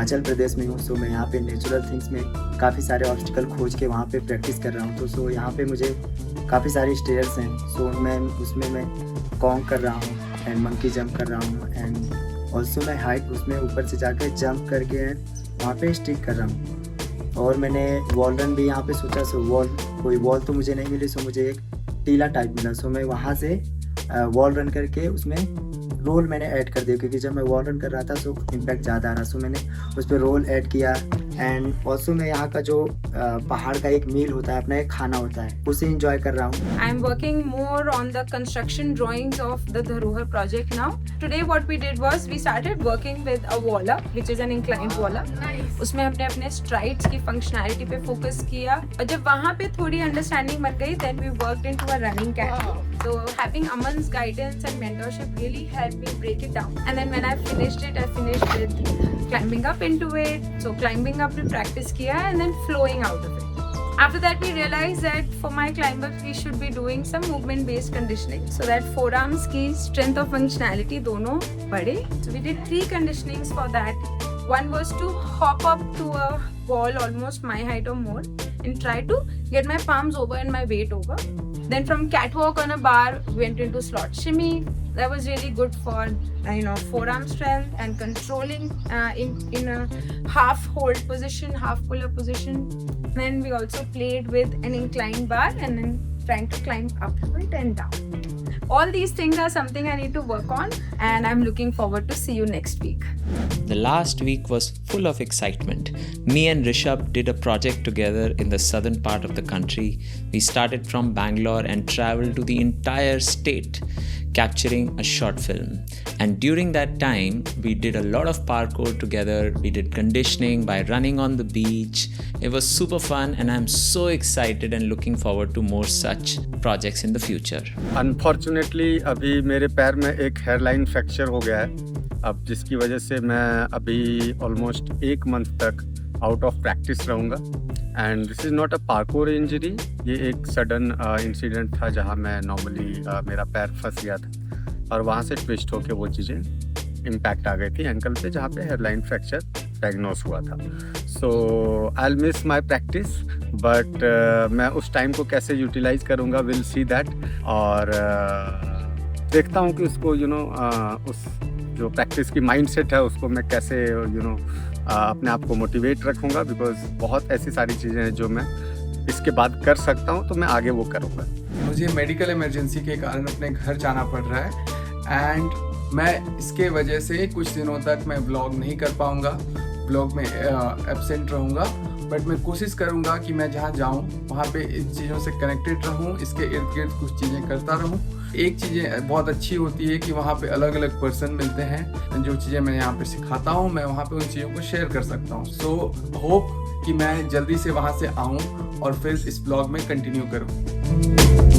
हिमाचल प्रदेश में हूँ। सो मैं यहाँ पे नेचुरल थिंग्स में काफ़ी सारे ऑब्स्टिकल खोज के वहाँ पे प्रैक्टिस कर रहा हूँ। तो सो यहाँ पे मुझे काफ़ी सारे स्टेयर्स हैं। सो मैं उसमें कॉन्क कर रहा हूँ एंड मंकी जंप कर रहा हूँ एंड ऑल्सो मैं हाइट उसमें ऊपर से जाकर जंप करके वहाँ पे स्टिक कर रहा हूँ। और मैंने वॉल रन भी यहाँ पे सोचा। सो कोई वॉल तो मुझे नहीं मिली, सो मुझे एक टीला टाइप मिला। सो मैं वहाँ से वॉल रन करके उसमें रोल मैंने ऐड कर दिया, क्योंकि जब मैं वॉल रन कर रहा था सो इम्पैक्ट ज़्यादा आ रहा। सो मैंने उस पर रोल ऐड किया एंड ऑल्सो मैं यहाँ का जो पहाड़ का एक मील होता है, अपना एक खाना होता है, उसे इंजॉय कर रहा हूँ। I am working more on the construction drawings of the Dharohar project now. Today what we did was we started working with a wall which is an inclined wall. उसमें हमने अपने स्ट्राइड्स की फंक्शनैलिटी पे focus किया और जब वहाँ पे थोड़ी अंडरस्टैंडिंग बन गई then we worked into a running cat. So having Aman's guidance and mentorship really helped me break it down. And then when I finished it, I finished with climbing up into it. So climbing up we practice kiya and then flowing out of it. After that we realized that for my climb-ups we should be doing some movement-based conditioning so that forearms की strength और functionality दोनों बढ़े. So we did 3 conditionings for that. One was to hop up to a wall almost my height or more and try to get my palms over and my weight over. Then from catwalk on a bar went into slot shimmy. That was really good for forearm strength and controlling in a half hold position, half pull up position. Then we also played with an inclined bar and then trying to climb up it and down. All these things are something I need to work on and I'm looking forward to see you next week. The last week was full of excitement. Me and Rishabh did a project together in the southern part of the country. We started from Bangalore and traveled to the entire state, capturing a short film. And during that time, we did a lot of parkour together. We did conditioning by running on the beach. It was super fun and I'm so excited and looking forward to more such projects in the future. Unfortunately, अभी मेरे पैर में एक hairline fracture हो गया है, अब जिसकी वजह से मैं अभी ऑलमोस्ट 1 मंथ तक आउट ऑफ प्रैक्टिस रहूँगा। And this is not a parkour injury, ये एक सडन इंसिडेंट था जहाँ मैं नॉर्मली मेरा पैर फंस गया था और वहाँ से ट्विस्ट होके वो चीज़ें इम्पैक्ट आ गई थी एंकल पे, जहाँ पे हेयरलाइन फ्रैक्चर डायग्नोस हुआ था। So I will miss my practice, but मैं उस टाइम को कैसे यूटिलाइज करूँगा, विल सी दैट। और देखता हूँ कि उसको उस जो प्रैक्टिस की माइंडसेट है उसको मैं कैसे अपने आप को मोटिवेट रखूँगा, बिकॉज बहुत ऐसी सारी चीज़ें हैं जो मैं इसके बाद कर सकता हूँ, तो मैं आगे वो करूँगा। मुझे मेडिकल इमरजेंसी के कारण अपने घर जाना पड़ रहा है एंड मैं इसके वजह से कुछ दिनों तक मैं व्लॉग नहीं कर पाऊँगा, व्लॉग में एब्सेंट रहूँगा। बट मैं कोशिश करूँगा कि मैं जहाँ जाऊँ वहाँ पे इन चीज़ों से कनेक्टेड रहूँ, इसके इर्द गिर्द कुछ चीज़ें करता रहूँ। एक चीज़ें बहुत अच्छी होती है कि वहाँ पे अलग अलग पर्सन मिलते हैं, जो चीज़ें मैं यहाँ पे सिखाता हूँ मैं वहाँ पे उन चीज़ों को शेयर कर सकता हूँ। सो होप कि मैं जल्दी से वहाँ से आऊँ और फिर इस ब्लॉग में कंटिन्यू करूँ।